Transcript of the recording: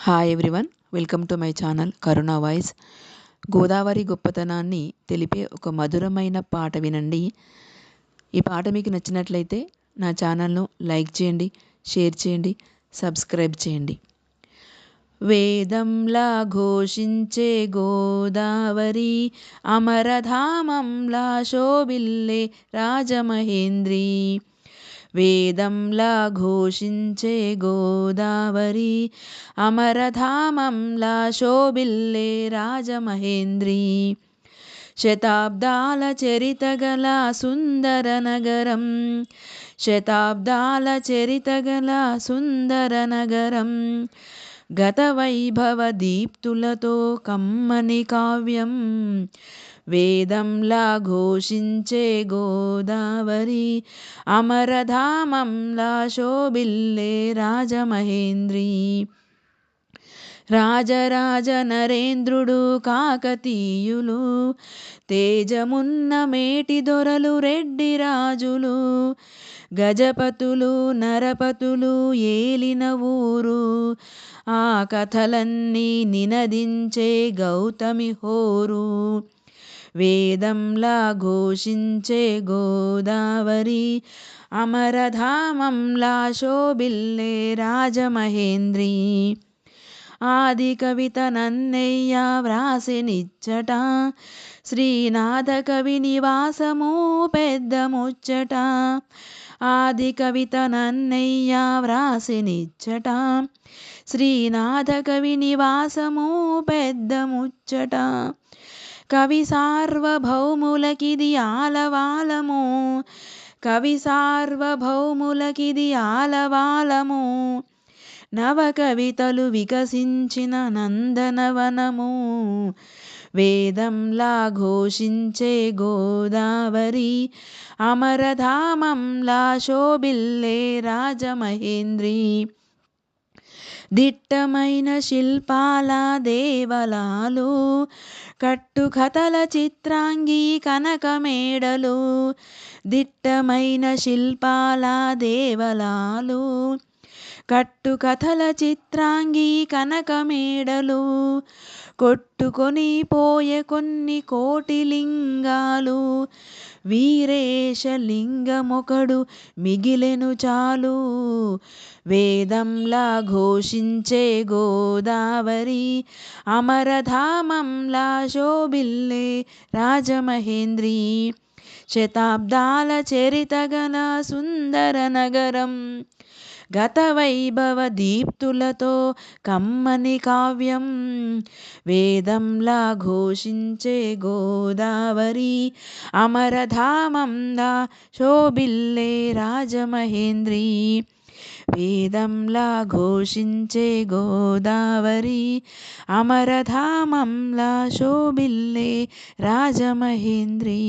Hi everyone, welcome to my channel Karuna voice. Godavari గొప్పతనాన్ని తెలిపే ఒక మధురమైన పాట వినండి. ఈ పాట మీకు నచ్చినట్లయితే నా ఛానల్ను లైక్ చేయండి, షేర్ చేయండి, సబ్స్క్రైబ్ చేయండి. వేదంలా ఘోషించే గోదావరి, అమరధామంలా శోభిల్లే రాజమహేంద్రి. వేదంలా ఘోషించే గోదావరి, అమరధామంలా శోభిల్లే రాజమహేంద్రి. శతాబ్దాల చరితగల సుందర నగరం, శతాబ్దాల చరితగల సుందర నగరం. గత వైభవ దీప్తులతో కమ్మని కావ్యం, వేదంలా ఘోషించే గోదావరి, అమరధామంలా శోభిల్లే రాజమహేంద్రి. రాజరాజ నరేంద్రుడు కాకతీయులు, తేజమున్న మేటి దొరలు రెడ్డి రాజులు, గజపతులు నరపతులు ఏలిన ఊరు. ఆ కథలన్నీ నినదించే గౌతమి హోరు. వేదంలా ఘోషించే గోదావరి, అమరధామంలా శోభిల్లే రాజమహేంద్రి. ఆది కవిత నన్నయ్య వ్రాసినిచ్చట, శ్రీనాథ కవి నివాసము పెద్ద ముచ్చట. ఆది కవిత నన్నయ్య వ్రాసినిచ్చట, శ్రీనాథ కవి నివాసము పెద్ద ముచ్చట. కవి సార్వభౌములకిది ఆలవాలము, కవి సార్వభౌములకిది ఆలవాలము. నవ కవితలు వికసించిన నందనవనము. వేదంలా ఘోషించే గోదావరి, అమరధామంలా శోభిల్లే రాజమహేంద్రి. దిట్టమైన శిల్పాల దేవలాలు, కట్టుకథల చిత్రాంగి కనకమేడలు. దిట్టమైన శిల్పాల దేవలాలు, కట్టుకథల చిత్రాంగి కనకమేడలు. కొట్టుకొని పోయే కొన్ని కోటి లింగాలు, వీరేశలింగమొకడు మిగిలెను చాలు. వేదంలా ఘోషించే గోదావరి, అమరధామంలా శోభిల్లే రాజమహేంద్రి. శతాబ్దాల చరితగల సుందర నగరం, గత వైభవ దీప్తులతో కమ్మని కావ్యం. వేదంలా ఘోషించే గోదావరి, అమరధామంలా శోభిల్లే రాజమహేంద్రి. వేదంలా ఘోషించే గోదావరి, అమరధామంలా శోభిల్లే రాజమహేంద్రి.